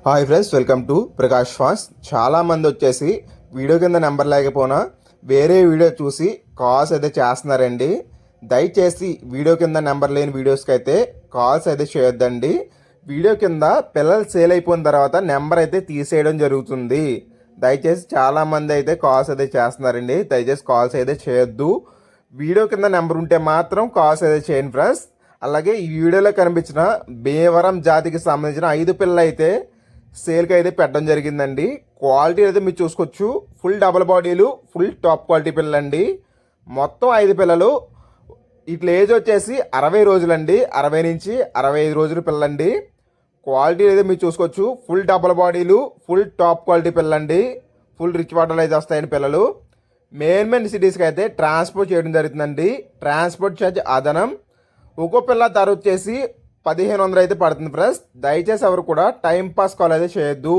Hi friends, welcome to Prakash fast. చాలామంది వచ్చేసి video కింద నెంబర్ లేకపోయినా వేరే వీడియో చూసి కాల్స్ అయితే చేస్తున్నారండి. దయచేసి వీడియో కింద నెంబర్ లేని వీడియోస్కి అయితే కాల్స్ అయితే చేయొద్దండి. వీడియో కింద పిల్లలు సేల్ అయిపోయిన తర్వాత నెంబర్ అయితే తీసేయడం జరుగుతుంది. దయచేసి చాలామంది అయితే కాల్స్ అయితే చేస్తున్నారండి. దయచేసి కాల్స్ అయితే చేయొద్దు. వీడియో కింద నెంబర్ ఉంటే మాత్రం కాల్స్ అయితే చేయండి ఫ్రెండ్స్. అలాగే ఈ వీడియోలో కనిపించిన భీమవరం జాతికి సంబంధించిన 5 పిల్లలు అయితే సేల్కి అయితే పెట్టడం జరిగిందండి. క్వాలిటీ అయితే మీరు చూసుకోవచ్చు. ఫుల్ డబుల్ బాడీలు, ఫుల్ టాప్ క్వాలిటీ పిల్లలండి. మొత్తం 5 పిల్లలు. ఇట్లా ఏజ్ వచ్చేసి 60 రోజులండి. 60 నుంచి 65 రోజులు పిల్లండి. క్వాలిటీ అయితే మీరు చూసుకోవచ్చు. ఫుల్ డబుల్ బాడీలు, ఫుల్ టాప్ క్వాలిటీ పిల్లండి. ఫుల్ రిచ్ వాటర్లు అయితే వస్తాయండి పిల్లలు. మెయిన్ సిటీస్కి అయితే ట్రాన్స్పోర్ట్ చేయడం జరుగుతుందండి. ట్రాన్స్పోర్ట్ ఛార్జ్ అదనం. ఒక్కో పిల్ల ధర వచ్చేసి 1500 అయితే పడుతుంది ఫ్రెండ్స్. దయచేసి ఎవరు కూడా టైం పాస్ కాల్ అయితే చేయొద్దు.